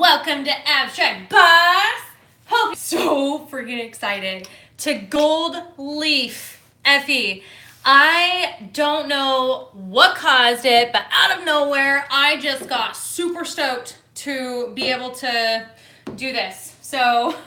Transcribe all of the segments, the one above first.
Welcome to Abstract Boss. Hope you're so freaking excited to gold leaf Effie. I don't know what caused it, but out of nowhere, I just got super stoked to be able to do this. So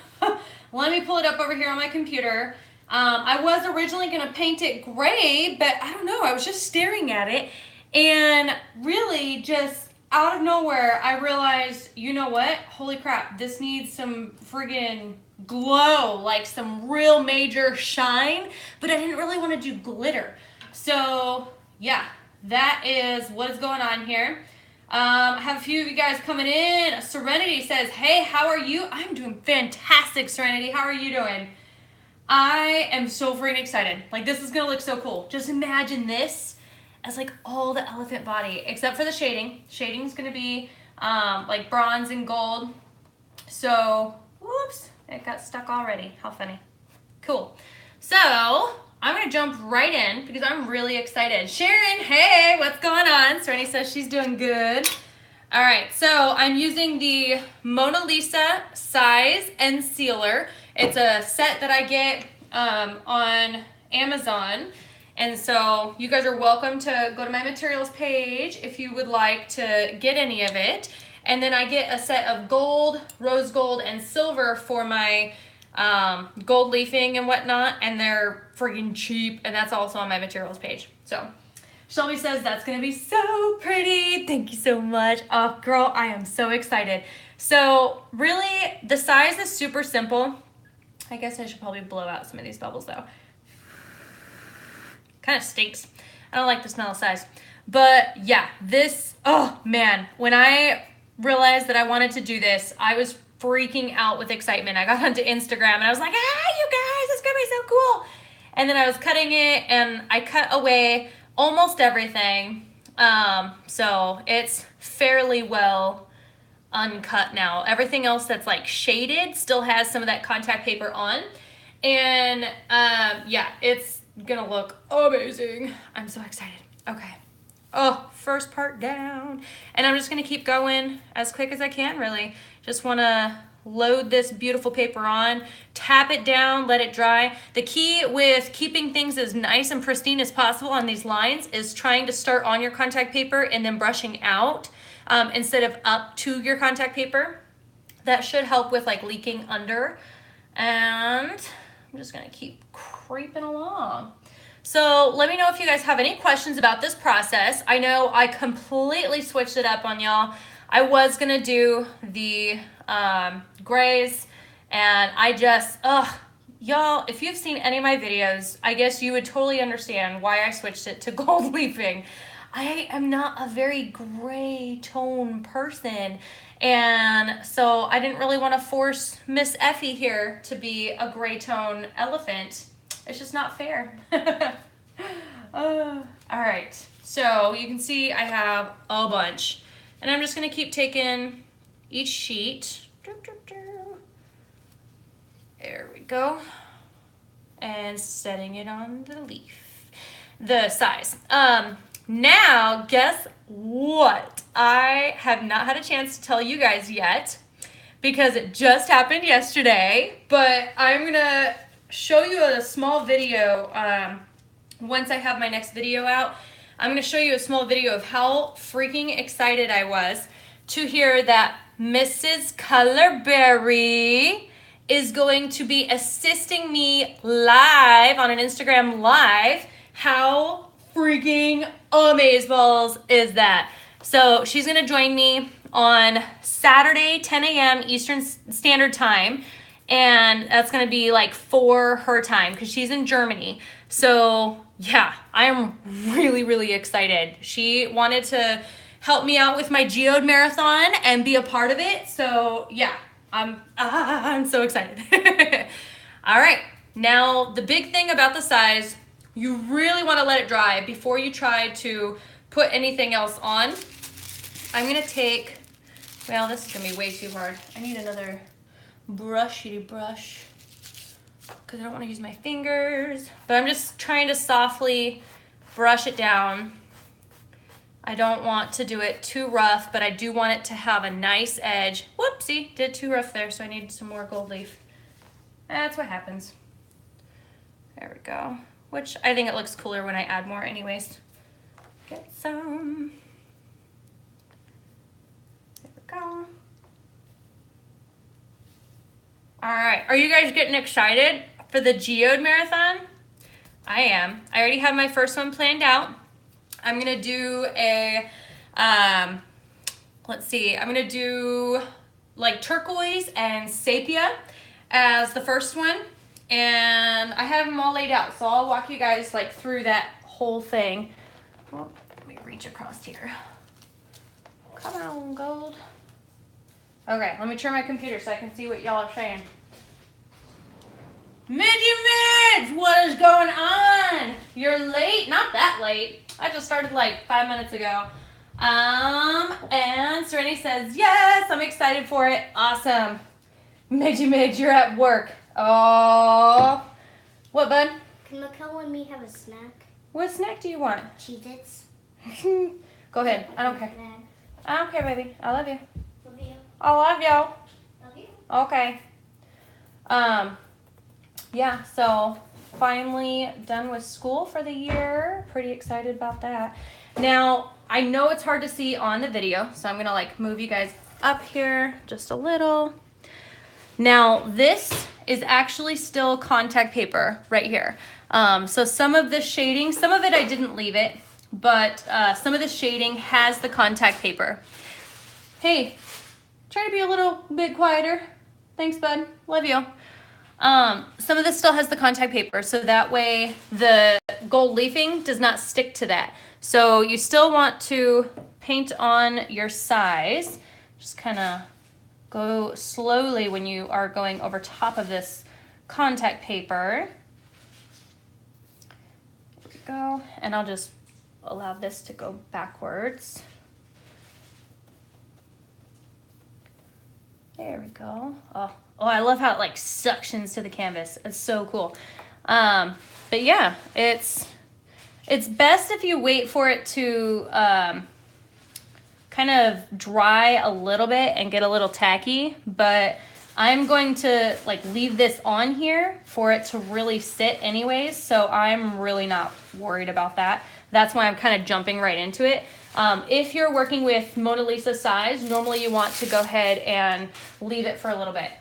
let me pull it up over here on my computer. I was originally going to paint it gray, but I don't know. I was just staring at it and really just out of nowhere, I realized, you know what? Holy crap, this needs some friggin' glow, like some real major shine, but I didn't really want to do glitter. So yeah, that is what is going on here. I have a few of you guys coming in. Serenity says, hey, how are you? I'm doing fantastic, Serenity. How are you doing? I am so freaking excited. Like, this is gonna look so cool. Just imagine this as like all the elephant body, except for the shading. Shading's gonna be like bronze and gold. So, whoops, it got stuck already. How funny. Cool. So, I'm gonna jump right in because I'm really excited. Sharon, hey, what's going on? Serenity says she's doing good. All right, so I'm using the Mona Lisa size and sealer. It's a set that I get on Amazon. And so you guys are welcome to go to my materials page if you would like to get any of it. And then I get a set of gold, rose gold, and silver for my gold leafing and whatnot. And they're freaking cheap. And that's also on my materials page. So Shelby says that's going to be so pretty. Thank you so much. Oh, girl, I am so excited. So really, the size is super simple. I guess I should probably blow out some of these bubbles though. Kind of stinks. I don't like the smell of size. But yeah, this, oh man, when I realized that I wanted to do this, I was freaking out with excitement. I got onto Instagram and I was like, hey, you guys, it's gonna be so cool. And then I was cutting it and I cut away almost everything. So it's fairly well uncut now. Everything else that's like shaded still has some of that contact paper on. And yeah, it's gonna look amazing. I'm so excited. Okay. Oh, first part down. And I'm just gonna keep going as quick as I can, really. Just wanna load this beautiful paper on, tap it down, let it dry. The key with keeping things as nice and pristine as possible on these lines is trying to start on your contact paper and then brushing out instead of up to your contact paper. That should help with like leaking under. And I'm just gonna keep creeping along. So let me know if you guys have any questions about this process. I know I completely switched it up on y'all. I was gonna do the grays, and I just, y'all, if you've seen any of my videos, I guess you would totally understand why I switched it to gold leafing. I am not a very gray tone person, and so I didn't really want to force Miss Effie here to be a gray tone elephant. It's just not fair. All right, so you can see I have a bunch, and I'm just gonna keep taking each sheet. There we go. And setting it on the leaf, the size. Now, guess what? I have not had a chance to tell you guys yet because it just happened yesterday, but I'm gonna show you a small video once I have my next video out. I'm gonna show you a small video of how freaking excited I was to hear that Mrs. Colorberry is going to be assisting me live on an Instagram live. How freaking amazeballs is that? So she's gonna join me on Saturday, 10 a.m. Eastern Standard Time. And that's gonna be like 4 her time because she's in Germany. So yeah, I am really, really excited. She wanted to help me out with my geode marathon and be a part of it. So yeah, I'm so excited. All right, now the big thing about the size, you really want to let it dry before you try to put anything else on. I'm gonna take, well, this is gonna be way too hard. I need another brushy brush because I don't want to use my fingers, but I'm just trying to softly brush it down I don't want to do it too rough, but I do want it to have a nice edge. Whoopsie, did too rough there, so I need some more gold leaf. That's what happens. There we go. Which I think it looks cooler when I add more anyways. Get some. There we go. All right, are you guys getting excited for the Geode Marathon? I am. I already have my first one planned out. I'm gonna do a, let's see, I'm gonna do like turquoise and sepia as the first one. And I have them all laid out, so I'll walk you guys like through that whole thing. Oh, let me reach across here. Come on, gold. Okay, let me turn my computer so I can see what y'all are saying. Midge, what is going on? You're late? Not that late. I just started like 5 minutes ago. And Serenity says, yes, I'm excited for it. Awesome. Midge, you're at work. Oh, what, bud? Can Mikkel and me have a snack? What snack do you want? Cheez-Its. Go ahead. I don't care. I don't care, baby. I love you. Love you. I love y'all. Love you. Okay. Yeah, so finally done with school for the year. Pretty excited about that. Now, I know it's hard to see on the video, so I'm gonna like move you guys up here just a little. Now, this is actually still contact paper right here. So some of the shading, some of it I didn't leave it, but some of the shading has the contact paper. Hey, try to be a little bit quieter. Thanks, bud. Love you. Some of this still has the contact paper, so that way the gold leafing does not stick to that. So you still want to paint on your size. Just kind of go slowly when you are going over top of this contact paper. There we go. And I'll just allow this to go backwards. There we go. Oh, I love how it like suctions to the canvas. It's so cool. But yeah, it's best if you wait for it to kind of dry a little bit and get a little tacky, but I'm going to like leave this on here for it to really sit anyways, so I'm really not worried about that. That's why I'm kind of jumping right into it. If you're working with Mona Lisa size, normally you want to go ahead and leave it for a little bit.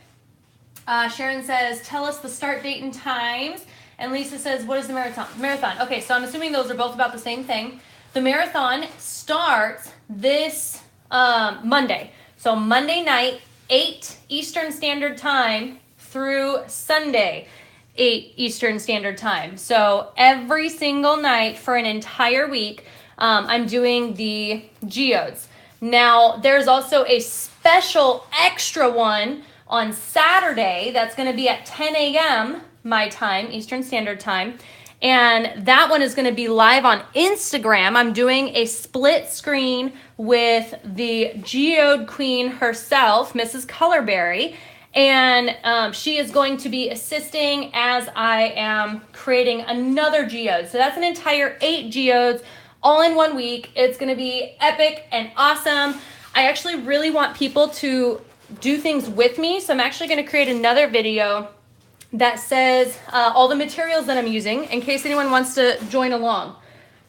Sharon says, tell us the start date and times. And Lisa says, what is the marathon? Okay, so I'm assuming those are both about the same thing. The marathon starts this Monday. So Monday night, 8 Eastern Standard Time through Sunday, 8 Eastern Standard Time. So every single night for an entire week, I'm doing the geodes. Now, there's also a special extra one on Saturday that's going to be at 10 a.m. my time, Eastern Standard Time. And that one is going to be live on Instagram. I'm doing a split screen with the geode queen herself, Mrs. Colorberry. And she is going to be assisting as I am creating another geode. So that's an entire 8 geodes all in 1 week. It's going to be epic and awesome. I actually really want people to do things with me. So I'm actually going to create another video that says all the materials that I'm using in case anyone wants to join along.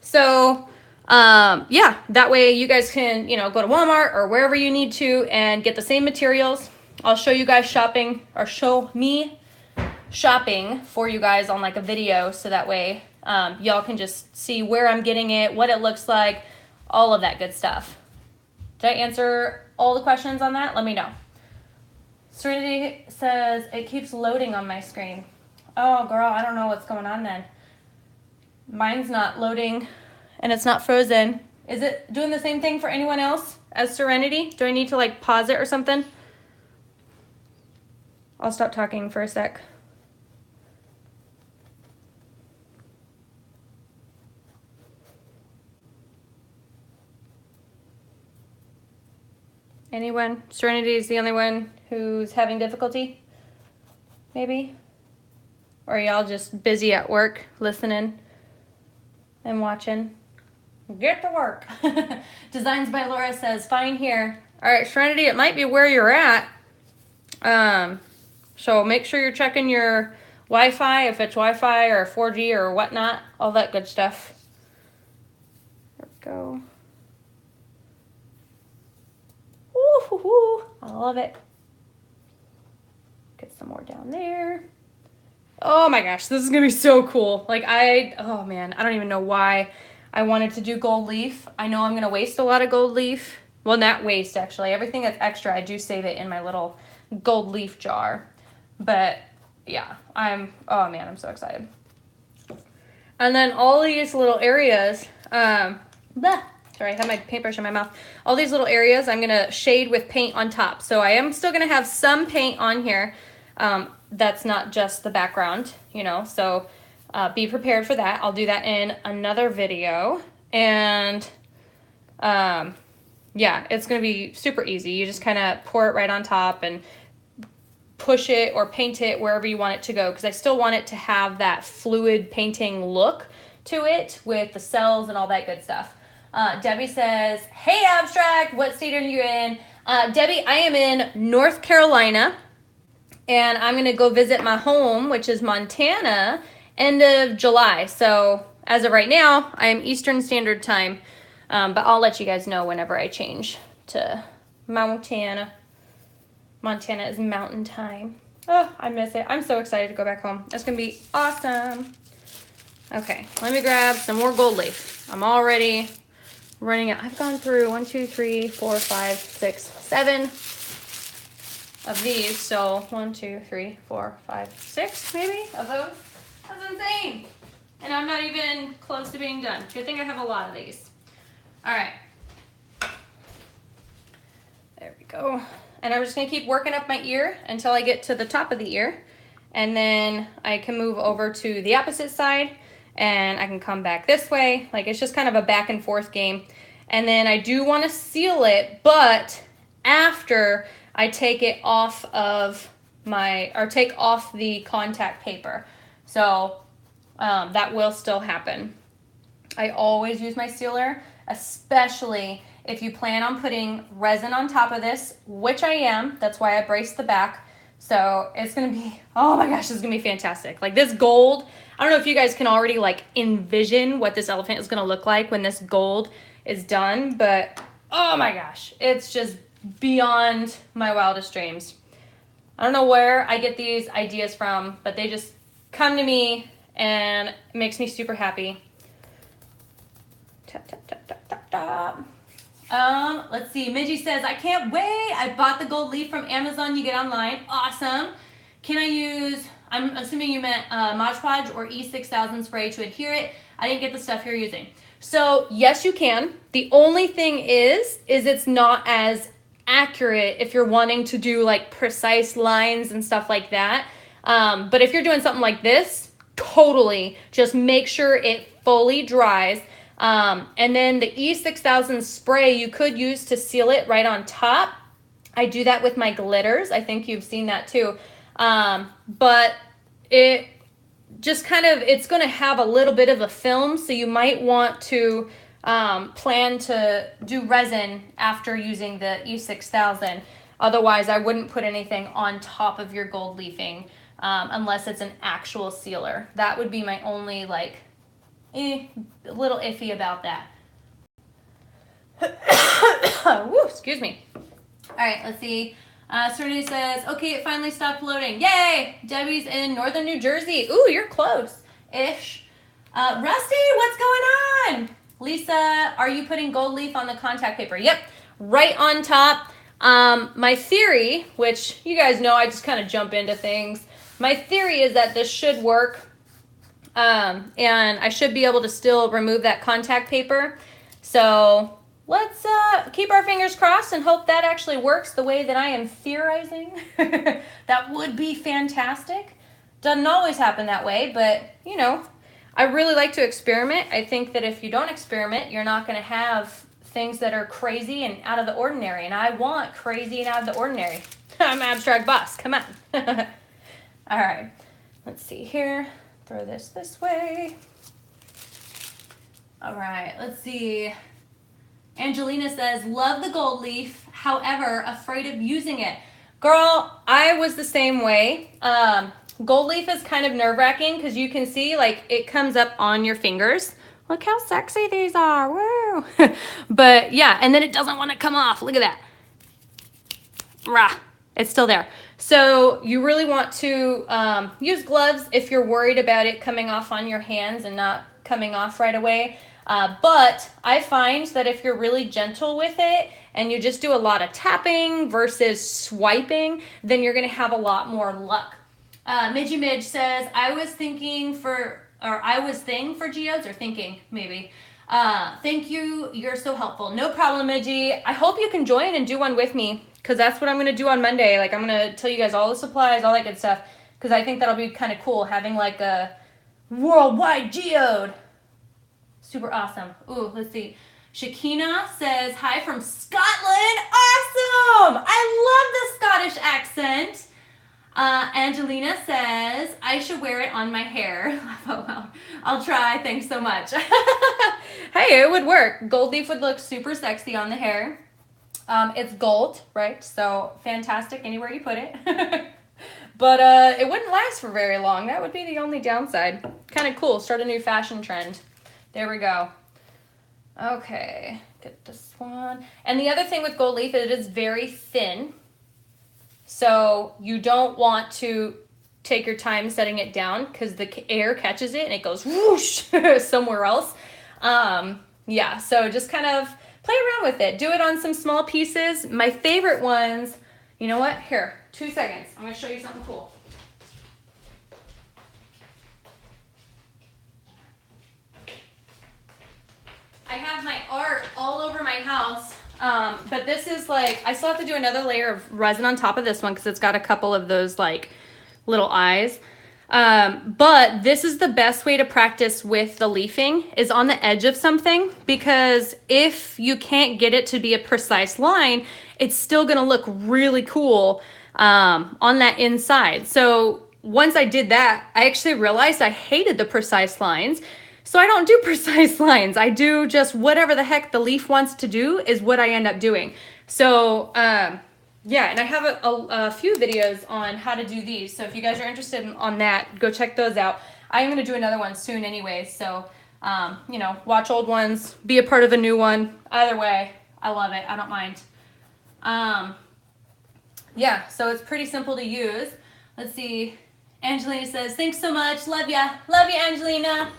So yeah, that way you guys can, go to Walmart or wherever you need to and get the same materials. I'll show you guys shopping, or show me shopping for you guys on like a video, so that way y'all can just see where I'm getting it, what it looks like, all of that good stuff. Did I answer all the questions on that? Let me know. Serenity says, it keeps loading on my screen. Oh, girl, I don't know what's going on then. Mine's not loading, and it's not frozen. Is it doing the same thing for anyone else as Serenity? Do I need to, like, pause it or something? I'll stop talking for a sec. Anyone? Serenity is the only one who's having difficulty? Maybe? Or are y'all just busy at work listening and watching? Get to work. Designs by Laura says, fine here. All right, Serenity, it might be where you're at. So make sure you're checking your Wi-Fi, if it's Wi-Fi or 4G or whatnot, all that good stuff. There we go. Woo-hoo-hoo. I love it. Get some more down there. Oh my gosh, this is gonna be so cool. Like oh man, I don't even know why I wanted to do gold leaf. I know I'm gonna waste a lot of gold leaf. Well, not waste actually. Everything that's extra, I do save it in my little gold leaf jar. But yeah, oh man, I'm so excited. And then all these little areas, sorry, I have my paintbrush in my mouth. All these little areas I'm gonna shade with paint on top. So I am still gonna have some paint on here. That's not just the background, you know, so be prepared for that. I'll do that in another video. And yeah, it's gonna be super easy. You just kind of pour it right on top and push it or paint it wherever you want it to go, because I still want it to have that fluid painting look to it with the cells and all that good stuff. Debbie says, hey Abstract, what state are you in? Debbie, I am in North Carolina, and I'm gonna go visit my home, which is Montana, end of July. So as of right now, I am Eastern Standard Time, but I'll let you guys know whenever I change to Montana. Montana is mountain time. Oh, I miss it. I'm so excited to go back home. That's gonna be awesome. Okay, let me grab some more gold leaf. I'm already running out. I've gone through 1, 2, 3, 4, 5, 6, 7 of these. So 1, 2, 3, 4, 5, 6 maybe of those. That's insane. And I'm not even close to being done. Good thing I have a lot of these. All right. There we go. And I'm just gonna keep working up my ear until I get to the top of the ear. And then I can move over to the opposite side and I can come back this way. Like, it's just kind of a back and forth game. And then I do want to seal it, but after I take it off of take off the contact paper. So that will still happen. I always use my sealer, especially if you plan on putting resin on top of this, which I am. That's why I braced the back. So it's gonna be, oh my gosh, it's gonna be fantastic. Like this gold, I don't know if you guys can already like envision what this elephant is gonna look like when this gold is done, but oh my gosh, it's just beyond my wildest dreams. I don't know where I get these ideas from, but they just come to me and it makes me super happy. Tap, tap, tap, tap, tap, tap. Let's see. Midgie says, I can't wait. I bought the gold leaf from Amazon. You get online. Awesome. Can I use, I'm assuming you meant Mod Podge or E6000 spray to adhere it. I didn't get the stuff you're using. So yes, you can. The only thing is it's not as accurate if you're wanting to do like precise lines and stuff like that. But if you're doing something like this, totally just make sure it fully dries. And then the E6000 spray you could use to seal it right on top. I do that with my glitters. I think you've seen that too. But it just kind of, it's going to have a little bit of a film. So you might want to plan to do resin after using the E6000. Otherwise, I wouldn't put anything on top of your gold leafing unless it's an actual sealer. That would be my only like a little iffy about that. Woo, excuse me. All right, let's see. Serenity says, okay, it finally stopped loading. Yay! Debbie's in northern New Jersey. Ooh, you're close-ish. Rusty, what's going on? Lisa, are you putting gold leaf on the contact paper? Yep, right on top. My theory, which you guys know I just kind of jump into things. My theory is that this should work. And I should be able to still remove that contact paper. So let's keep our fingers crossed and hope that actually works the way that I am theorizing. That would be fantastic. Doesn't always happen that way, but you know, I really like to experiment. I think that if you don't experiment, you're not going to have things that are crazy and out of the ordinary. And I want crazy and out of the ordinary. I'm Abstract Boss. Come on. All right. Let's see here. Throw this way. All right, let's see. Angelina says, love the gold leaf, however, afraid of using it. Girl, I was the same way. Gold leaf is kind of nerve-wracking because you can see like it comes up on your fingers. Look how sexy these are, woo! But yeah, and then it doesn't want to come off. Look at that. Rah, it's still there. So you really want to use gloves if you're worried about it coming off on your hands and not coming off right away. But I find that if you're really gentle with it and you just do a lot of tapping versus swiping, then you're going to have a lot more luck. Midgy Midge says, I was thing for geodes, or thinking maybe. Thank you. You're so helpful. No problem, Midgy. I hope you can join and do one with me because that's what I'm going to do on Monday. Like, I'm going to tell you guys all the supplies, all that good stuff, because I think that'll be kind of cool having like a worldwide geode. Super awesome. Ooh, let's see. Shakina says, hi from Scotland. Awesome! I love the Scottish accent. Angelina says, I should wear it on my hair. Oh, well, I'll try. Thanks so much. Hey, it would work. Gold leaf would look super sexy on the hair. It's gold, right? So fantastic anywhere you put it. But it wouldn't last for very long. That would be the only downside. Kind of cool. Start a new fashion trend. There we go. Okay, get this one. And the other thing with gold leaf is it is very thin. So you don't want to take your time setting it down because the air catches it and it goes whoosh somewhere else. Yeah, so just kind of play around with it. Do it on some small pieces. My favorite ones, you know what? Here, 2 seconds. I'm going to show you something cool. I have my art all over my house, but this is like, I still have to do another layer of resin on top of this one because it's got a couple of those like little eyes. But this is the best way to practice with the leafing is on the edge of something, because if you can't get it to be a precise line, it's still going to look really cool on that inside. So once I did that, I actually realized I hated the precise lines. So I don't do precise lines. I do just whatever the heck the leaf wants to do is what I end up doing. So yeah, and I have a few videos on how to do these. So if you guys are interested on that, go check those out. I'm going to do another one soon anyway. So, you know, watch old ones, be a part of a new one. Either way, I love it. I don't mind. Yeah, so it's pretty simple to use. Let's see. Angelina says, thanks so much. Love ya. Love you, Angelina.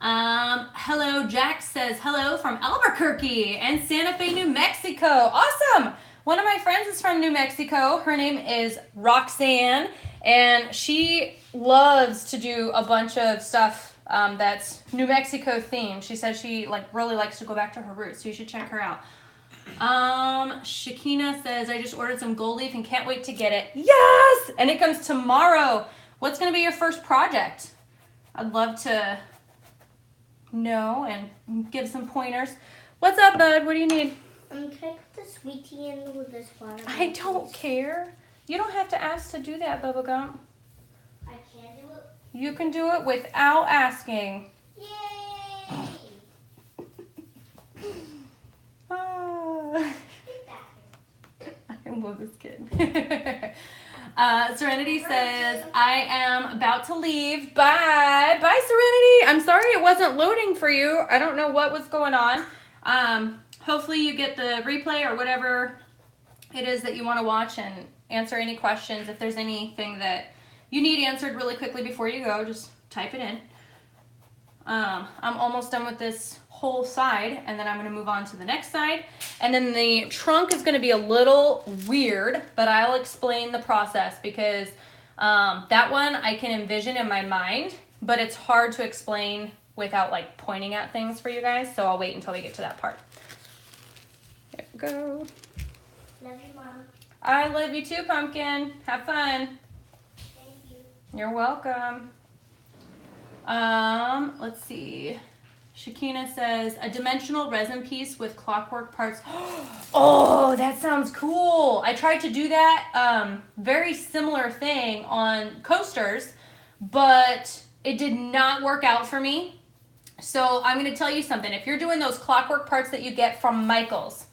Hello, Jack says hello from Albuquerque and Santa Fe, New Mexico. Awesome. One of my friends is from New Mexico. Her name is Roxanne, and she loves to do a bunch of stuff that's New Mexico themed. She says she really likes to go back to her roots, so you should check her out. Shakina says, I just ordered some gold leaf and can't wait to get it. Yes! And it comes tomorrow. What's going to be your first project? I'd love to know and give some pointers. What's up, bud? What do you need? Can I put the sweet tea in with this water? I don't care. You don't have to ask to do that, Bubblegum. I can do it. You can do it without asking. Yay! Ah. I love this kid. Serenity says, I am about to leave. Bye. Bye, Serenity. I'm sorry it wasn't loading for you. I don't know what was going on. Hopefully you get the replay or whatever it is that you want to watch and answer any questions. If there's anything that you need answered really quickly before you go, just type it in. I'm almost done with this whole side, and then I'm going to move on to the next side. And then the trunk is going to be a little weird, but I'll explain the process because that one I can envision in my mind, but it's hard to explain without like pointing at things for you guys. So I'll wait until we get to that part. There we go. Love you, Mom. I love you too, Pumpkin. Have fun. Thank you. You're welcome. Let's see. Shakina says, a dimensional resin piece with clockwork parts. Oh, that sounds cool. I tried to do that very similar thing on coasters, but it did not work out for me. So I'm going to tell you something. If you're doing those clockwork parts that you get from Michaels,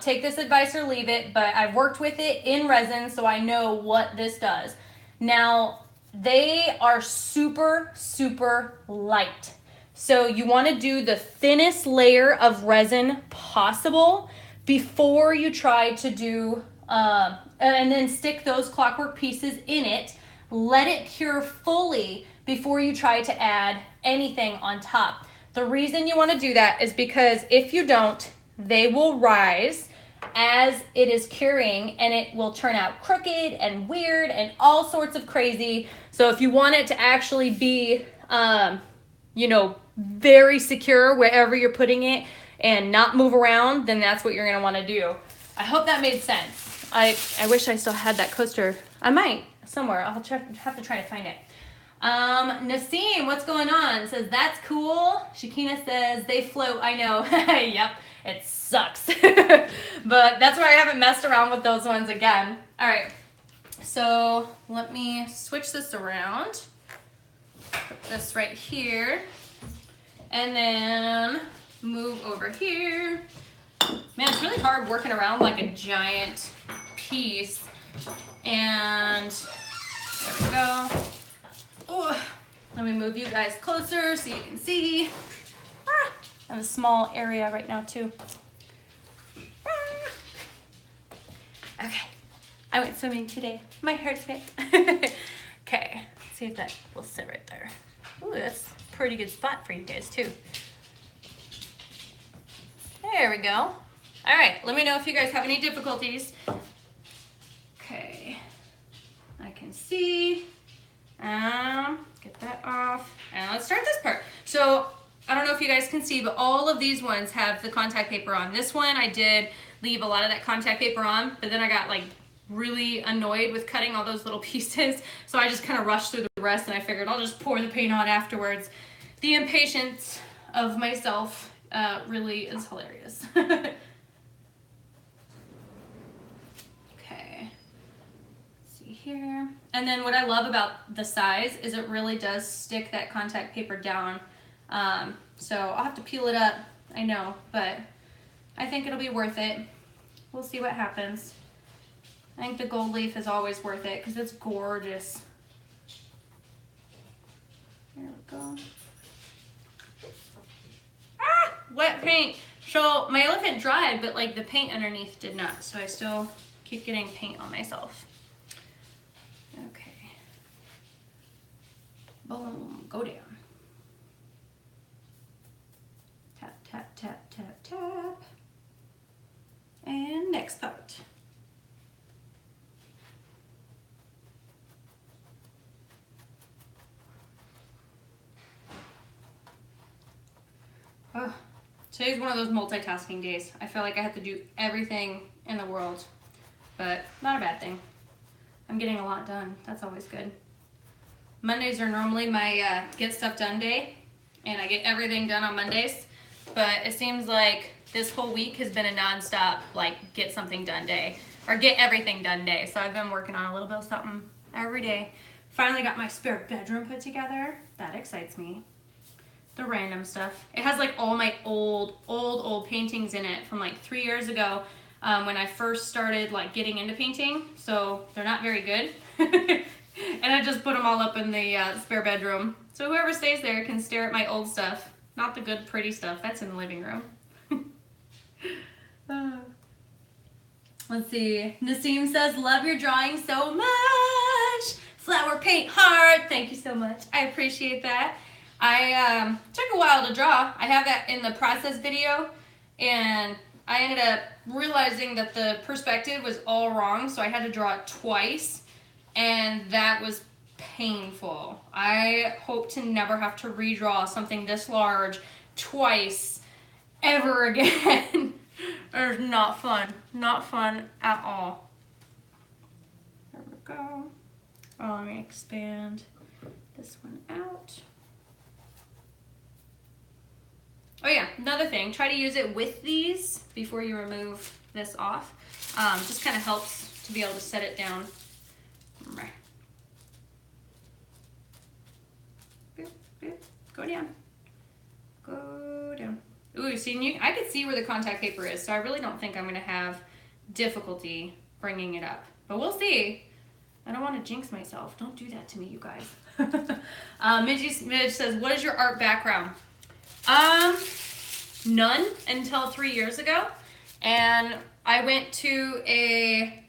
take this advice or leave it, but I've worked with it in resin, so I know what this does. Now, they are super, super light. So you want to do the thinnest layer of resin possible before you try to do, and then stick those clockwork pieces in it. Let it cure fully before you try to add anything on top. The reason you want to do that is because if you don't, they will rise as it is curing and it will turn out crooked and weird and all sorts of crazy. So if you want it to actually be, very secure wherever you're putting it and not move around, then that's what you're going to want to do. I hope that made sense. I wish I still had that coaster. I might somewhere. I'll have to try to find it. Nassim, what's going on? Says, that's cool. Shakina says, they float. I know. Yep, it sucks. But that's why I haven't messed around with those ones again. All right, so let me switch this around. Put this right here. And then move over here. Man, it's really hard working around like a giant piece. And there we go. Oh, let me move you guys closer so you can see. I have a small area right now too. Okay, I went swimming today. My hair's fit. Okay, let's see if that will sit right there. Ooh, that's a pretty good spot for you guys too. There we go. All right, let me know if you guys have any difficulties. Okay, I can see. Get that off. And let's start this part. So I don't know if you guys can see, but all of these ones have the contact paper on. This one I did leave a lot of that contact paper on, but then I got like really annoyed with cutting all those little pieces. So I just kind of rushed through the rest and I figured I'll just pour the paint on afterwards. The impatience of myself really is hilarious. Okay. See here. And then what I love about the size is it really does stick that contact paper down. So I'll have to peel it up, I know, but I think it'll be worth it. We'll see what happens. I think the gold leaf is always worth it because it's gorgeous. There we go. Ah, wet paint. So my elephant dried, but like the paint underneath did not. So I still keep getting paint on myself. Okay. Boom, go down. Tap, tap, tap, tap, tap. And next part. Oh, today's one of those multitasking days. I feel like I have to do everything in the world, but not a bad thing. I'm getting a lot done. That's always good. Mondays are normally my get stuff done day, and I get everything done on Mondays, but it seems like this whole week has been a nonstop, like, get something done day, or get everything done day. So I've been working on a little bit of something every day. Finally got my spare bedroom put together. That excites me. The random stuff. It has like all my old paintings in it from like 3 years ago when I first started like getting into painting. So they're not very good. And I just put them all up in the spare bedroom. So whoever stays there can stare at my old stuff. Not the good pretty stuff. That's in the living room. Let's see. Nassim says, love your drawing so much. Flower paint heart. Thank you so much. I appreciate that. I took a while to draw. I have that in the process video, and I ended up realizing that the perspective was all wrong, so I had to draw it twice, and that was painful. I hope to never have to redraw something this large twice ever again. It's not fun. Not fun at all. There we go. Oh, let me expand this one out. Oh yeah, another thing, try to use it with these before you remove this off. Just kind of helps to be able to set it down. Go down. Go down. Ooh, see, I could see where the contact paper is, so I really don't think I'm gonna have difficulty bringing it up. But we'll see. I don't want to jinx myself. Don't do that to me, you guys. Midge says, what is your art background? None until 3 years ago. And I went to a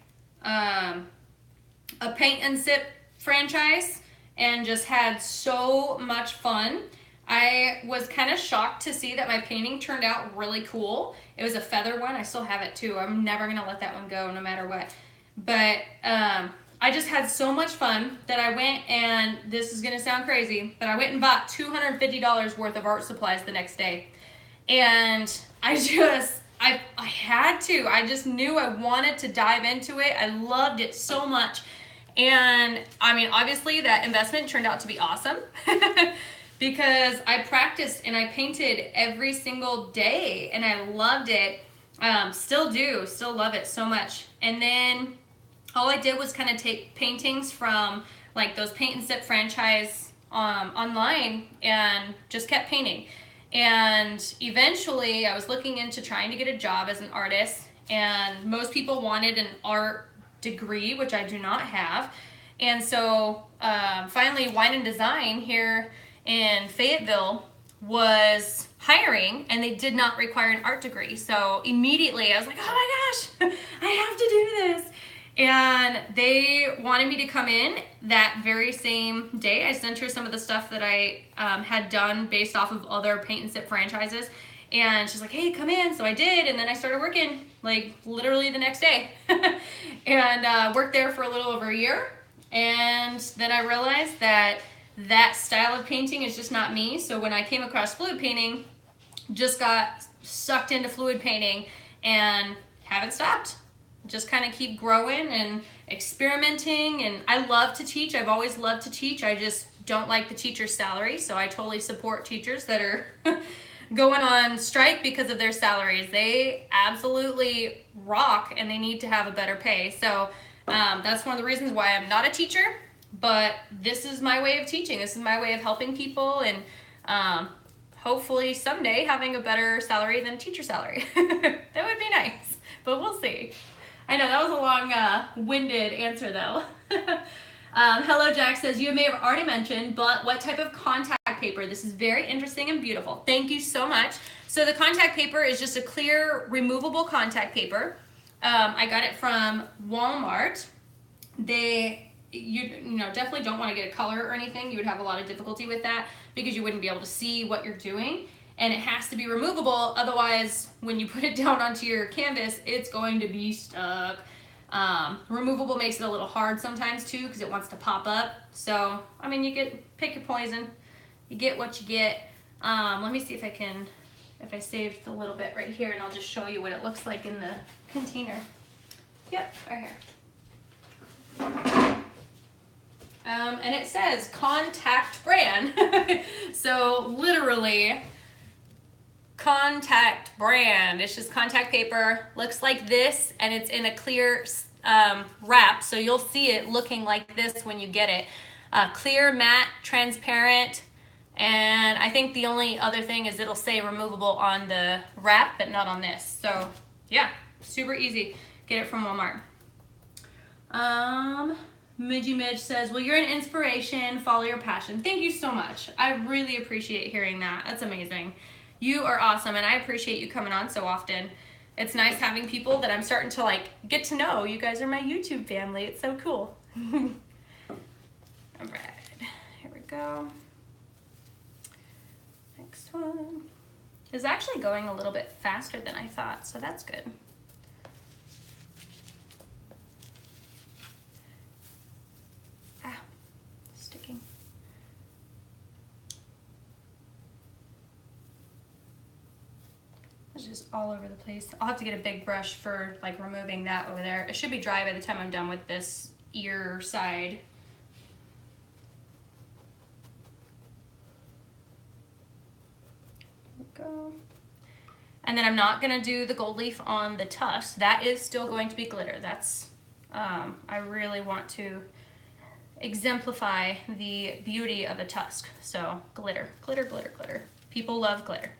paint and sip franchise and just had so much fun. I was kind of shocked to see that my painting turned out really cool. It was a feather one. I still have it too. I'm never gonna let that one go no matter what. But I just had so much fun that I went, and this is gonna sound crazy, but I went and bought $250 worth of art supplies the next day. And I had to. I just knew I wanted to dive into it. I loved it so much. And I mean, obviously that investment turned out to be awesome because I practiced and I painted every single day and I loved it. Still do, still love it so much. And then all I did was kind of take paintings from like those paint and sip franchise online and just kept painting. And eventually I was looking into trying to get a job as an artist, and most people wanted an art degree, which I do not have. And so finally Wine and Design here in Fayetteville was hiring, and they did not require an art degree. So immediately I was like, oh my gosh, I have to do this. And they wanted me to come in that very same day. I sent her some of the stuff that I had done based off of other paint and sip franchises. And she's like, hey, come in. So I did. And then I started working like literally the next day. And worked there for a little over a year. And then I realized that that style of painting is just not me. So when I came across fluid painting, just got sucked into fluid painting and haven't stopped. Just kind of keep growing and experimenting. And I love to teach. I've always loved to teach. I just don't like the teacher's salary. So I totally support teachers that are going on strike because of their salaries. They absolutely rock and they need to have a better pay. So that's one of the reasons why I'm not a teacher, but this is my way of teaching. This is my way of helping people, and hopefully someday having a better salary than a teacher salary. That would be nice, but we'll see. I know that was a long-winded answer though. Hello Jack says, you may have already mentioned, but what type of contact paper? This is very interesting and beautiful. Thank you so much. So the contact paper is just a clear removable contact paper. I got it from Walmart. You definitely don't want to get a color or anything. You would have a lot of difficulty with that because you wouldn't be able to see what you're doing. And it has to be removable, otherwise when you put it down onto your canvas, it's going to be stuck. Removable makes it a little hard sometimes too because it wants to pop up. So, I mean, pick your poison. You get what you get. Let me see if I saved a little bit right here, and I'll just show you what it looks like in the container. Yep, right here. And it says contact brand. So literally contact brand. It's just contact paper, looks like this, and it's in a clear wrap, so you'll see it looking like this when you get it. Clear, matte, transparent, and I think the only other thing is it'll say removable on the wrap, but not on this. So yeah, super easy. Get it from Walmart. Midge says, well, you're an inspiration, follow your passion. Thank you so much. I really appreciate hearing that. That's amazing. You are awesome, and I appreciate you coming on so often. It's nice having people that I'm starting to like get to know. You guys are my YouTube family. It's so cool. All right, here we go. Next one is actually going a little bit faster than I thought, so that's good. Sticking. It's just all over the place. I'll have to get a big brush for like removing that over there. It should be dry by the time I'm done with this ear side. There we go. And then I'm not gonna do the gold leaf on the tusk. That is still going to be glitter. That's, I really want to exemplify the beauty of a tusk. So glitter, glitter, glitter, glitter. People love glitter.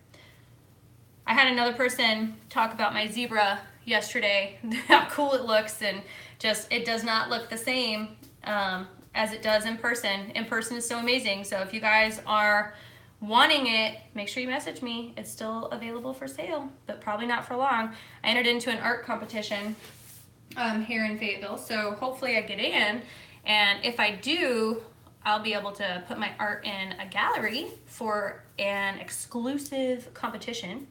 I had another person talk about my zebra yesterday, how cool it looks, and just it does not look the same as it does in person. In person is so amazing. So if you guys are wanting it, make sure you message me. It's still available for sale, but probably not for long. I entered into an art competition here in Fayetteville, so hopefully I get in, and if I do, I'll be able to put my art in a gallery for an exclusive competition,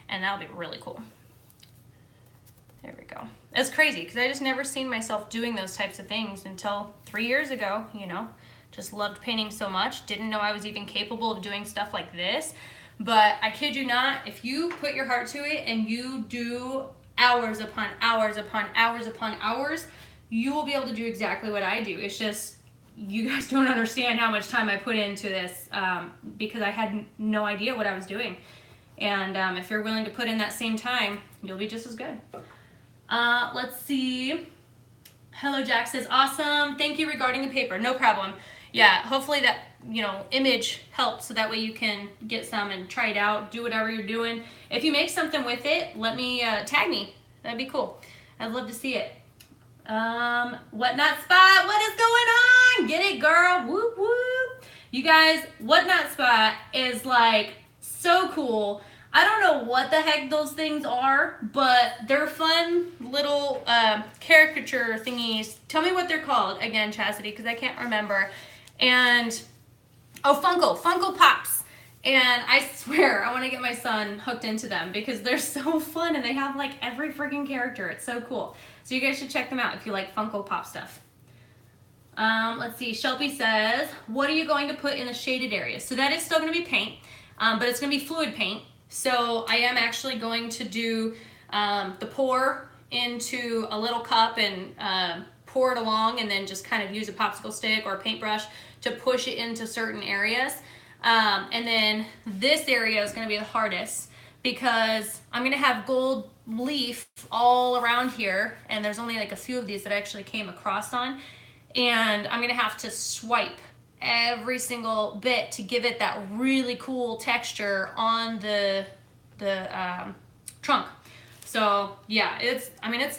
and that'll be really cool. There we go. It's crazy because I just never seen myself doing those types of things until 3 years ago, you know. Just loved painting so much, didn't know I was even capable of doing stuff like this. But I kid you not, if you put your heart to it and you do hours upon hours upon hours upon hours, you will be able to do exactly what I do. It's just, you guys don't understand how much time I put into this because I had no idea what I was doing. And if you're willing to put in that same time, you'll be just as good. Let's see. Hello, Jack says, awesome. Thank you regarding the paper. No problem. Yeah, hopefully that, you know, image helps so that way you can get some and try it out, do whatever you're doing. If you make something with it, let me, tag me. That'd be cool. I'd love to see it. Whatnot Spot, what is going on? Get it, girl. Whoop, whoop. You guys, Whatnot Spot is like so cool. I don't know what the heck those things are, but they're fun little caricature thingies. Tell me what they're called again, Chastity, because I can't remember. And, oh, Funko Pops. And I swear, I want to get my son hooked into them because they're so fun and they have like every freaking character. It's so cool. So you guys should check them out if you like Funko Pop stuff. Let's see, Shelby says, what are you going to put in the shaded areas? So that is still going to be paint, but it's going to be fluid paint. So I am actually going to do the pour into a little cup and pour it along and then just kind of use a popsicle stick or a paintbrush to push it into certain areas. And then this area is going to be the hardest because I'm going to have gold leaf all around here, and there's only like a few of these that I actually came across on, and I'm going to have to swipe every single bit to give it that really cool texture on the trunk. So yeah, it's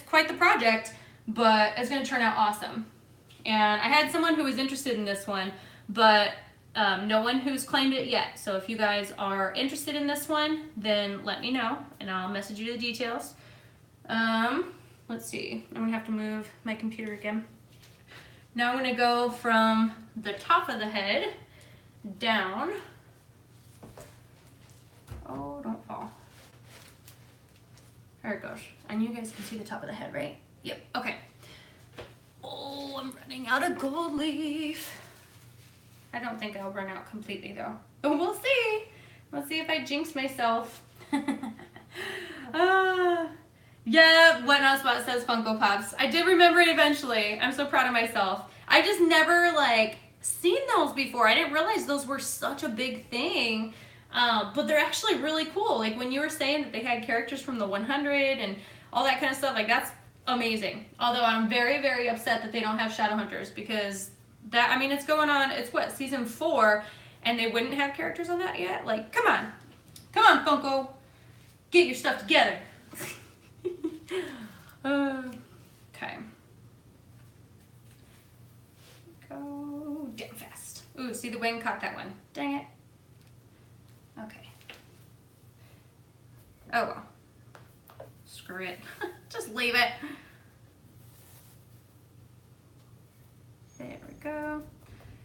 quite the project, but it's going to turn out awesome. And I had someone who was interested in this one, but no one who's claimed it yet. So if you guys are interested in this one, then let me know and I'll message you the details. Let's see, I'm gonna have to move my computer again. Now I'm gonna go from the top of the head down. Oh, don't fall. There it goes. And you guys can see the top of the head, right? Yep, okay. Oh, I'm running out of gold leaf. I don't think I'll run out completely though. But we'll see. Let's see if I jinx myself. Yeah, Whatnot Spot says Funko Pops. I did remember it eventually. I'm so proud of myself. I just never like seen those before. I didn't realize those were such a big thing. But they're actually really cool. Like when you were saying that they had characters from the 100 and all that kind of stuff, like that's amazing. Although I'm very, very upset that they don't have Shadowhunters because that, I mean, it's going on, it's what, season 4, and they wouldn't have characters on that yet? Like, come on, Funko, get your stuff together. Okay. Go down fast. Ooh, see, the wing caught that one. Dang it. Okay. Oh well. Screw it. Just leave it. There we go.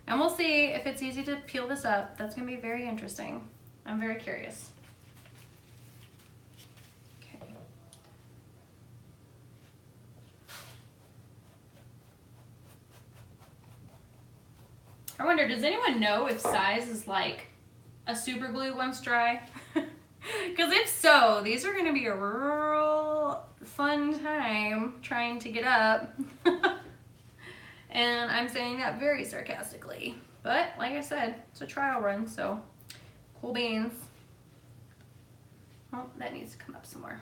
And we'll see if it's easy to peel this up. That's going to be very interesting. I'm very curious. Okay. I wonder, does anyone know if size is like a super glue once dry? Because if so, these are going to be a real fun time trying to get up. And I'm saying that very sarcastically. But like I said, it's a trial run, so cool beans. Oh, that needs to come up somewhere.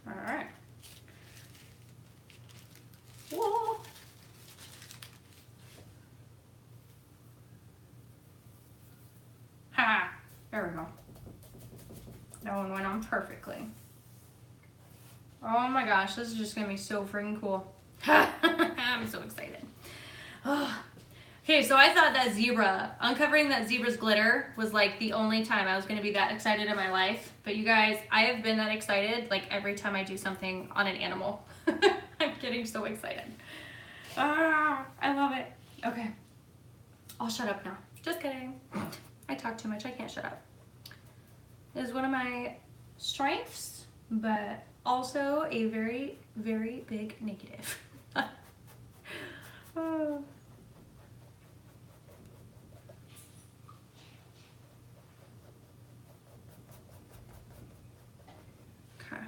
All right. Whoa. There we go. That one went on perfectly. Oh my gosh, this is just gonna be so freaking cool. I'm so excited. Oh. Okay, so I thought that uncovering that zebra's glitter was like the only time I was gonna be that excited in my life. But you guys, I have been that excited like every time I do something on an animal. I'm getting so excited. Ah, I love it. Okay, I'll shut up now. Just kidding. I talk too much, I can't shut up. It is one of my strengths, but also a very, very big negative. Oh. Okay.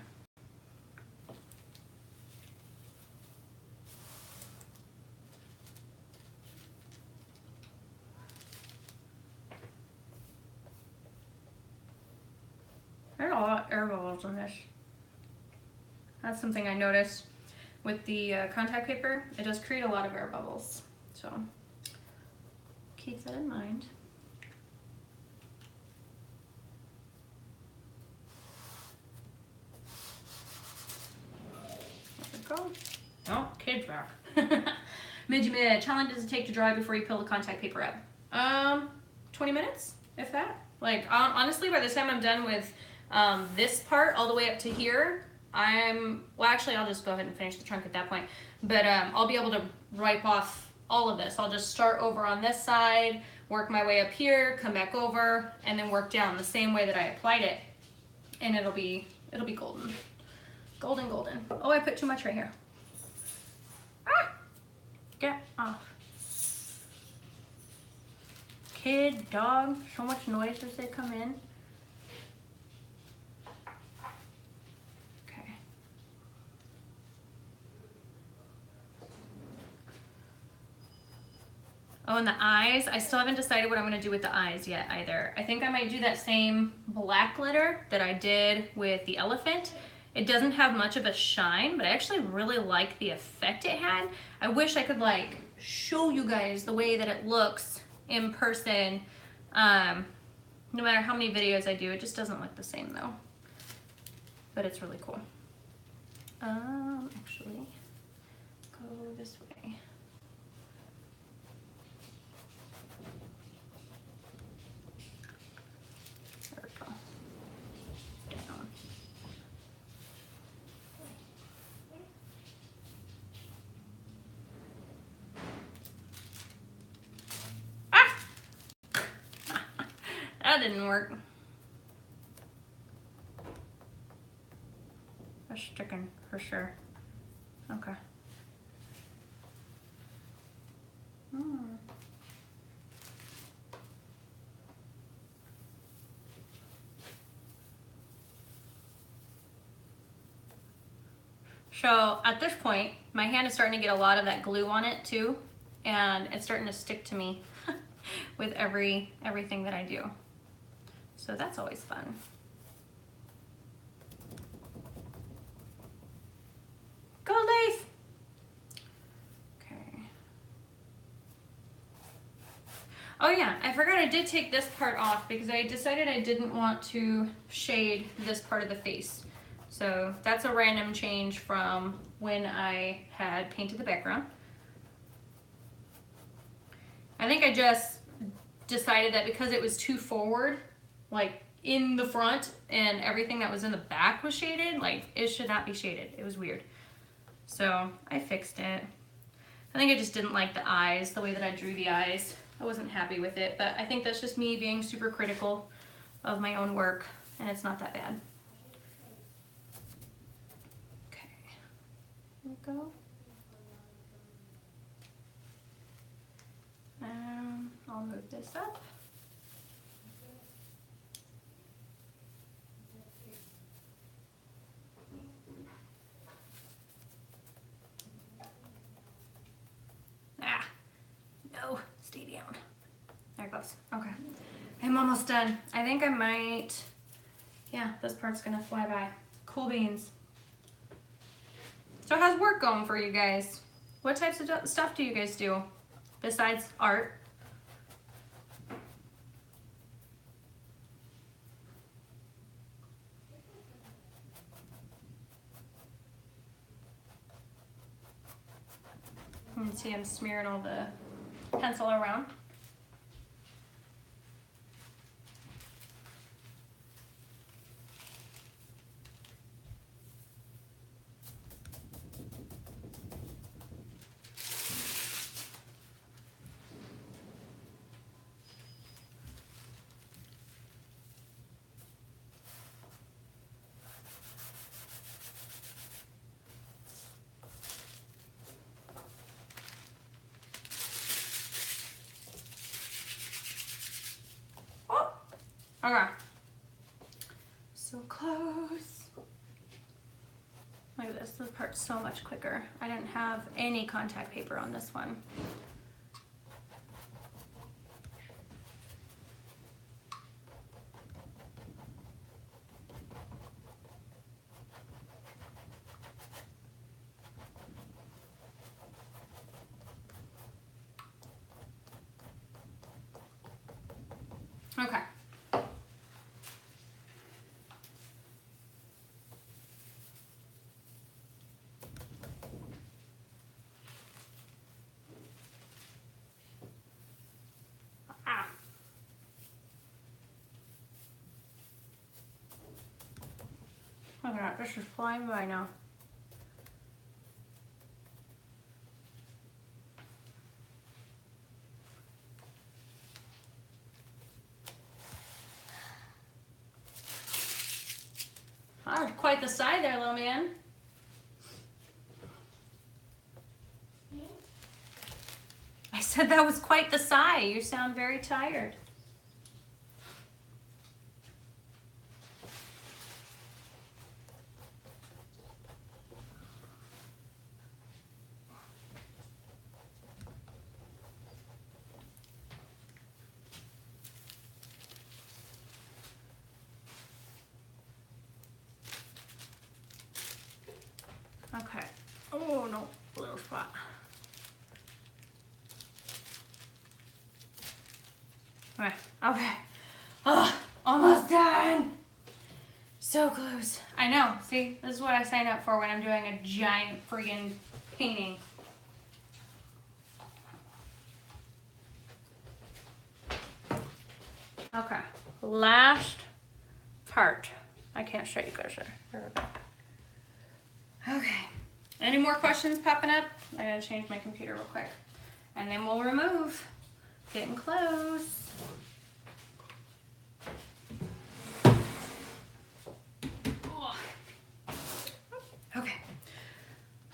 There's a lot of air bubbles in this. That's something I noticed with the contact paper. It does create a lot of air bubbles. So keep that in mind. There we go. Oh, kid's back. Mid, challenge does it take to dry before you peel the contact paper up? 20 minutes, if that. Like, honestly, by the time I'm done with this part all the way up to here, well, actually, I'll just go ahead and finish the trunk at that point. But I'll be able to wipe off all of this. I'll just start over on this side, work my way up here, come back over, and then work down the same way that I applied it. And it'll be golden. Golden, golden. Oh, I put too much right here. Ah! Get off. Kid, dog, so much noise as they come in. Okay. Oh, and the eyes. I still haven't decided what I'm going to do with the eyes yet either. I think I might do that same black glitter that I did with the elephant. It doesn't have much of a shine, but I actually really like the effect it had. I wish I could like show you guys the way that it looks in person. No matter how many videos I do, it just doesn't look the same though. But it's really cool. Actually, go this way. There we go. Down. That didn't work. That's sticking for sure. Okay. So at this point, my hand is starting to get a lot of that glue on it too, and it's starting to stick to me with everything that I do. So that's always fun. Gold leaf! Okay. Oh yeah, I forgot I did take this part off because I decided I didn't want to shade this part of the face. So that's a random change from when I had painted the background. I think I just decided that because it was too forward, like in the front and everything that was in the back was shaded, like it should not be shaded. It was weird. So I fixed it. I think I just didn't like the eyes, the way that I drew the eyes. I wasn't happy with it, but I think that's just me being super critical of my own work, and it's not that bad. Okay, here we go. I'll move this up. Ah, no, stay down. There it goes. Okay, I'm almost done. I think I might, yeah, this part's gonna fly by. Cool beans. So how's work going for you guys? What types of stuff do you guys do besides art? can see I'm smearing all the pencil around. Okay. So close. Look at this. This part's so much quicker. I didn't have any contact paper on this one. Okay. Ah. Look at that, this is flying by now. Oh, quite the side there, little man. I said that was quite the sigh. You sound very tired. Okay. Oh no, little spot. Okay. Okay. Oh, almost done. So close. I know. See, this is what I sign up for when I'm doing a giant friggin' painting. Okay. Last part. I can't show you guys there. Okay. Any more questions popping up? I gotta change my computer real quick. And then we'll remove. Getting close. Okay.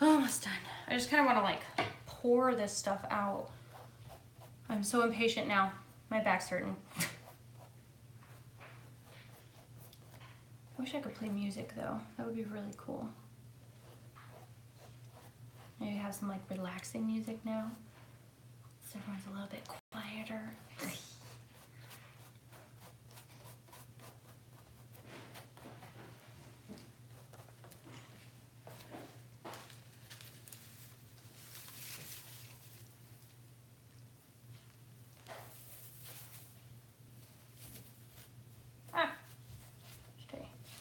Almost done. I just kind of want to like pour this stuff out. I'm so impatient now. My back's hurting. I wish I could play music though. That would be really cool. Maybe have some like relaxing music now. So everyone's a little bit quieter.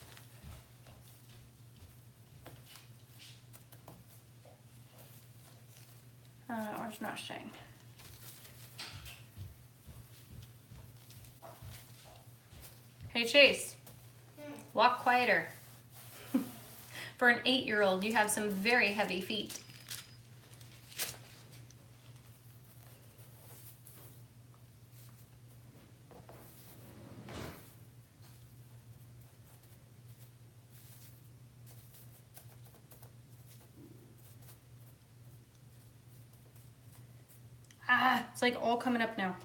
Stay. It's not staying. Hey Chase, walk quieter. For an 8-year-old, you have some very heavy feet. It's like all coming up now.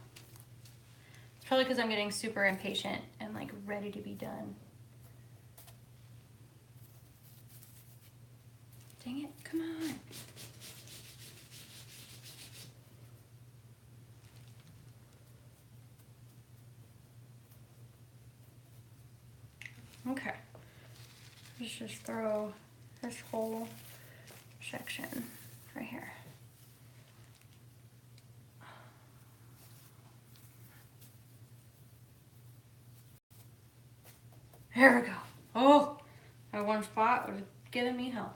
It's probably because I'm getting super impatient and like ready to be done. Dang it, come on. Okay. Let's just throw this whole section right here. There we go. Oh, that one spot was giving me hell.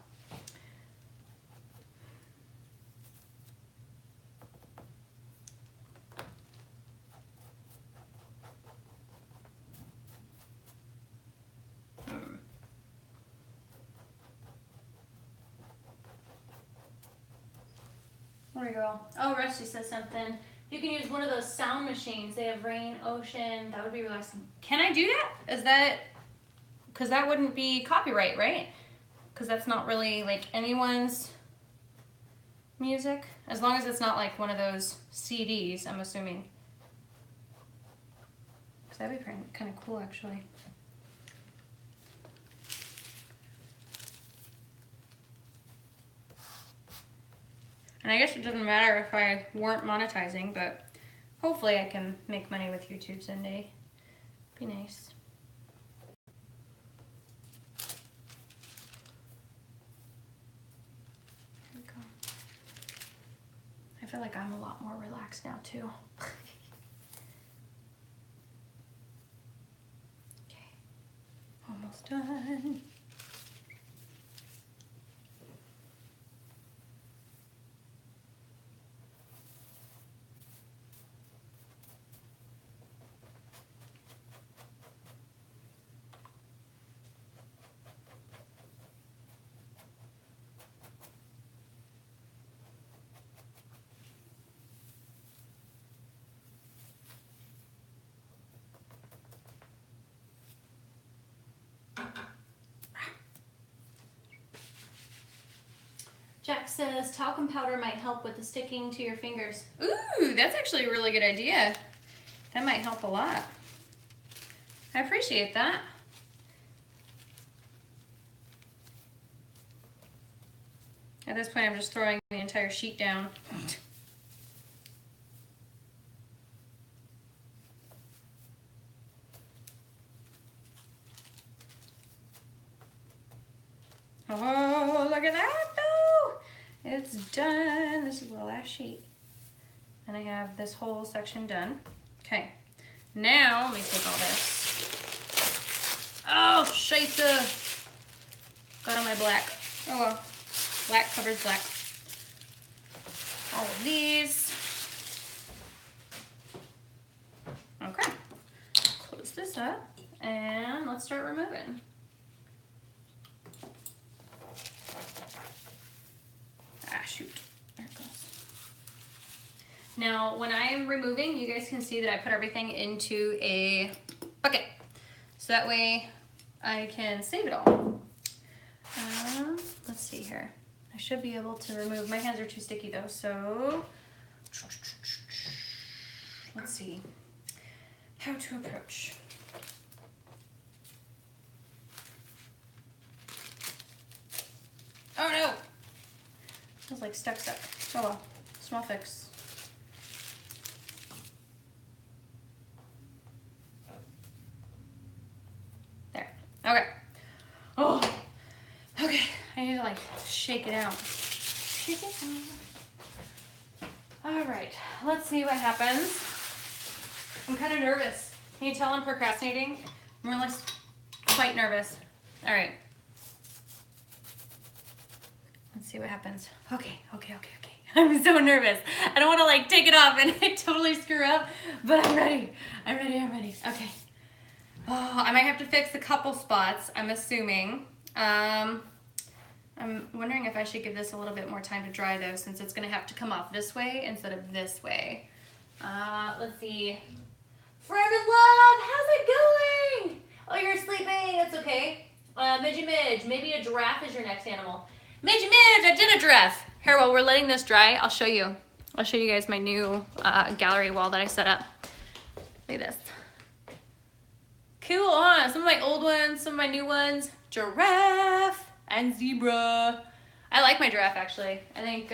Where'd it go? Oh, Rusty says something. You can use one of those sound machines. They have rain, ocean. That would be relaxing. Can I do that? Is that, because that wouldn't be copyright, right? Because that's not really like anyone's music. As long as it's not like one of those CDs, I'm assuming. Because that'd be kind of cool, actually. And I guess it doesn't matter if I weren't monetizing, but hopefully I can make money with YouTube someday. Be nice. There we go. I feel like I'm a lot more relaxed now too. Okay, almost done. Jack says talcum powder might help with the sticking to your fingers. Ooh, that's actually a really good idea. That might help a lot. I appreciate that. At this point, I'm just throwing the entire sheet down. Oh, look at that, though. It's done. This is the last sheet. And I have this whole section done. Okay, now let me take all this. Oh, scheisse. Got on my black. Oh well, black covers black. All of these. Okay, close this up and let's start removing. Ah, shoot. There it goes. Now, when I'm removing, you guys can see that I put everything into a bucket. So that way I can save it all. Let's see here. I should be able to remove, my hands are too sticky though, so let's see how to approach. Oh no! Feels like stuck. Oh well, small fix. There. Okay. Oh. Okay. I need to like shake it out. Shake it out. All right. Let's see what happens. I'm kind of nervous. Can you tell I'm procrastinating? I'm really quite nervous. All right. Let's see what happens. Okay. I'm so nervous. I don't want to like take it off and I totally screw up, but I'm ready. Okay. Oh, I might have to fix a couple spots, I'm assuming. I'm wondering if I should give this a little bit more time to dry though, since it's gonna have to come off this way instead of this way. Let's see. Forever Love, how's it going? Oh, you're sleeping, that's okay. Midgie Midge, maybe a giraffe is your next animal. Midgie Midge, I did a giraffe. Here, while we're letting this dry, I'll show you guys my new gallery wall that I set up. Look at this. Cool, huh? Some of my old ones, some of my new ones. Giraffe and zebra. I like my giraffe, actually. I think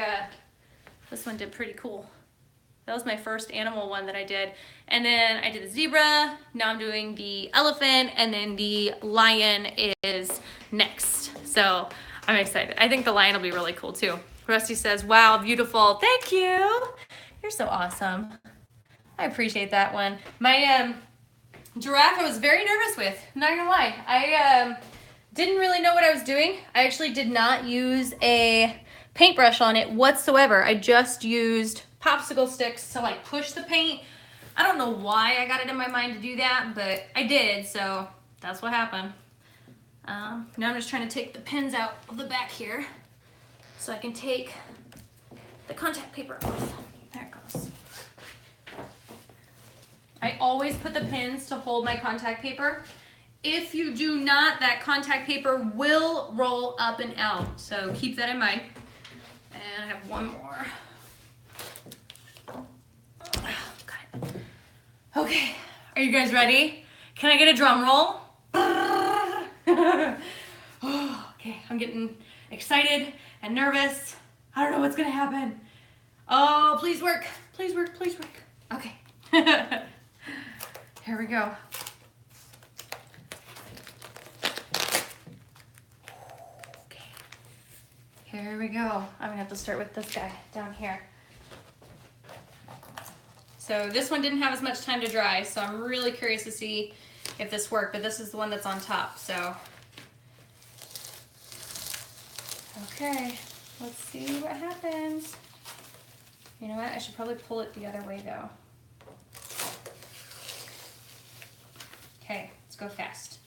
this one did pretty cool. That was my first animal one that I did. And then I did the zebra, now I'm doing the elephant, and then the lion is next. So I'm excited. I think the lion will be really cool too. Rusty says, wow, beautiful. Thank you. You're so awesome. I appreciate that one. My giraffe I was very nervous with, not gonna lie. I didn't really know what I was doing. I actually did not use a paintbrush on it whatsoever. I just used popsicle sticks to like push the paint. I don't know why I got it in my mind to do that, but I did, so that's what happened. Now I'm just trying to take the pins out of the back here so I can take the contact paper off. There it goes. I always put the pins to hold my contact paper. If you do not, that contact paper will roll up and out. So keep that in mind. And I have one more. Okay, are you guys ready? Can I get a drum roll? Okay, I'm getting excited and nervous. I don't know what's gonna happen. Oh, please work, please work, please work. Okay, here we go. Okay, here we go. I'm gonna have to start with this guy down here. So this one didn't have as much time to dry, so I'm really curious to see if this worked, but this is the one that's on top, so. Okay, let's see what happens. You know what, I should probably pull it the other way though. Okay, let's go fast.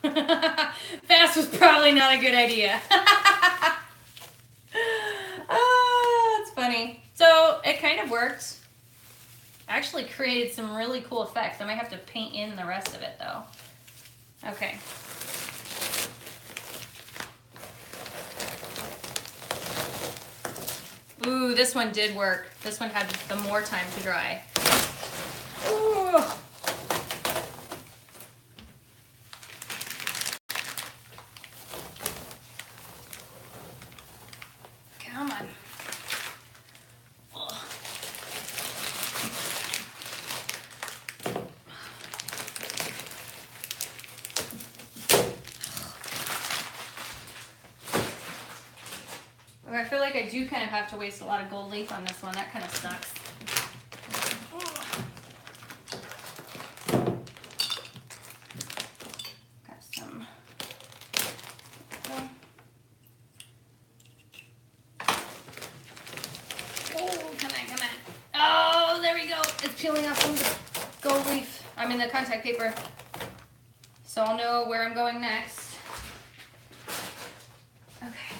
Fast was probably not a good idea. Oh, that's funny. So it kind of worked. Actually created some really cool effects. I might have to paint in the rest of it though. Okay. Ooh, this one did work. This one had the more time to dry. Ooh. Come on. I feel like I do kind of have to waste a lot of gold leaf on this one. That kind of sucks. Got some. Oh, come on, come on. Oh, there we go. It's peeling off some gold leaf. I mean the contact paper. So I'll know where I'm going next. Okay.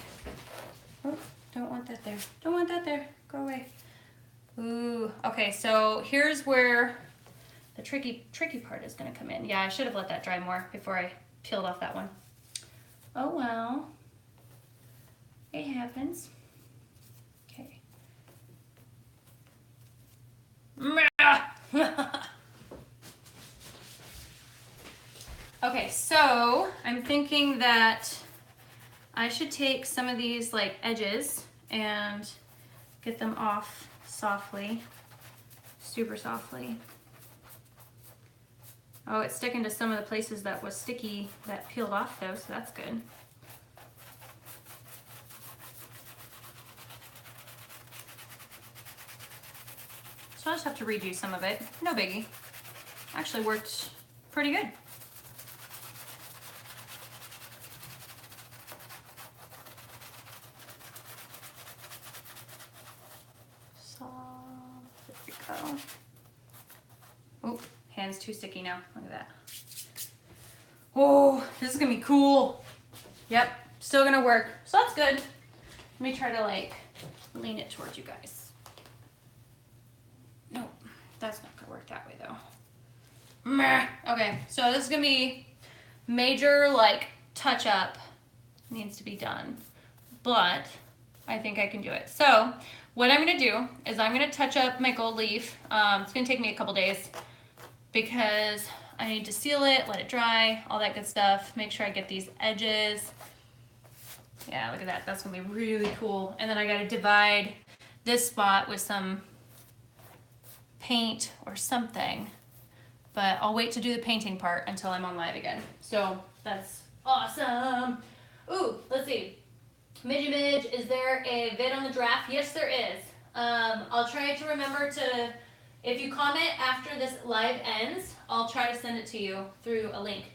Oh, don't want that there. Don't want that there. Go away. Ooh, okay, so here's where the tricky part is gonna come in. Yeah, I should have let that dry more before I peeled off that one. Oh well, it happens. Okay. Okay, so I'm thinking that I should take some of these like edges and get them off softly, super softly. Oh, it's sticking to some of the places that was sticky that peeled off though, so that's good. So I'll just have to redo some of it. No biggie. Actually worked pretty good. There we go. Oh, hand's too sticky now. Look at that. Oh, this is gonna be cool. Yep, still gonna work. So that's good. Let me try to like lean it towards you guys. Nope, that's not gonna work that way though. Meh. Okay, so this is gonna be major like touch up needs to be done, but I think I can do it. So what I'm gonna do is I'm gonna touch up my gold leaf. It's gonna take me a couple days because I need to seal it, let it dry, all that good stuff. Make sure I get these edges. Yeah, look at that. That's gonna be really cool. And then I gotta divide this spot with some paint or something. But I'll wait to do the painting part until I'm on live again. So that's awesome. Ooh, let's see. Midge, is there a vid on the draft? Yes, there is. I'll try to remember to, if you comment after this live ends, I'll try to send it to you through a link.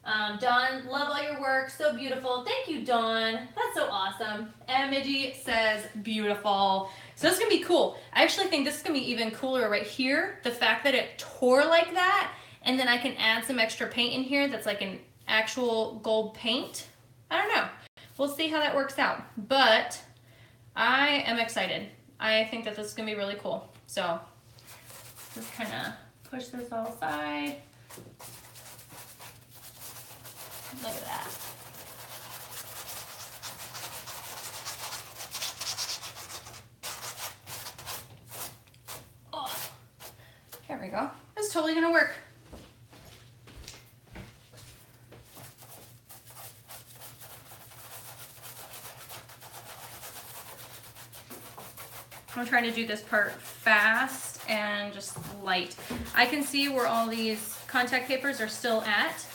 Dawn, love all your work, so beautiful. Thank you, Dawn. That's so awesome. And Midgie says beautiful. So this is gonna be cool. I actually think this is gonna be even cooler right here. The fact that it tore like that, and then I can add some extra paint in here that's like an actual gold paint. I don't know. We'll see how that works out. But I am excited. I think that this is gonna be really cool. So just kind of push this all aside. Look at that. Oh, there we go. It's totally gonna work. I'm trying to do this part fast and just light. I can see where all these contact papers are still at.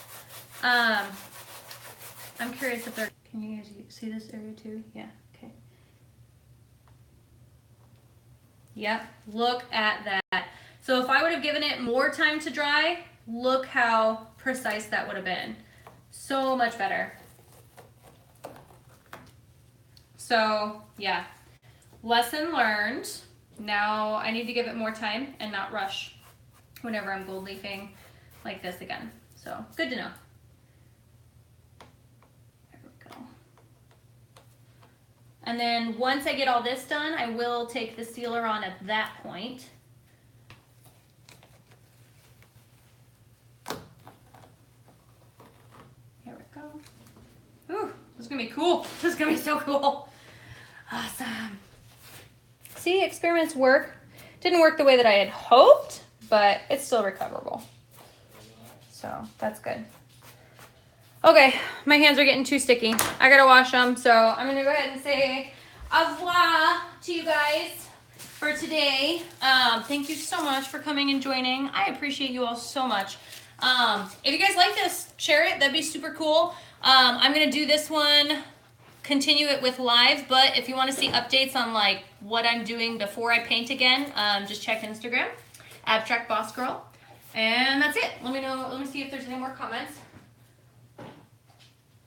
I'm curious if they're, can you guys see this area too? Yeah, okay. Yep, look at that. So if I would have given it more time to dry, look how precise that would have been. So much better. So yeah. Lesson learned. Now I need to give it more time and not rush whenever I'm gold leafing like this again. So good to know. There we go. And then once I get all this done, I will take the sealer on at that point. Here we go. Ooh, this is gonna be cool. This is gonna be so cool. Awesome. See, experiments work. Didn't work the way that I had hoped, but it's still recoverable. So that's good. Okay, my hands are getting too sticky. I gotta wash them, so I'm gonna go ahead and say au revoir to you guys for today. Thank you so much for coming and joining. I appreciate you all so much. If you guys like this, share it. That'd be super cool. I'm gonna do this one, continue it with live, but if you want to see updates on like what I'm doing before I paint again, just check Instagram, Abstract Boss Girl, and that's it. Let me know. Let me see if there's any more comments.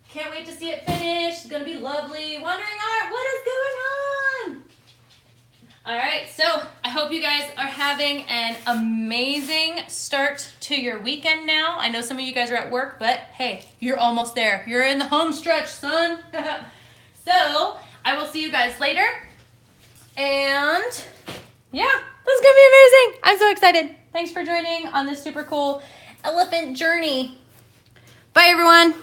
Can't wait to see it finish. It's gonna be lovely. Wandering Art, what is going on? All right, so I hope you guys are having an amazing start to your weekend now. I know some of you guys are at work, but hey, you're almost there. You're in the home stretch, son. So I will see you guys later. And yeah, this is gonna be amazing. I'm so excited. Thanks for joining on this super cool elephant journey. Bye, everyone.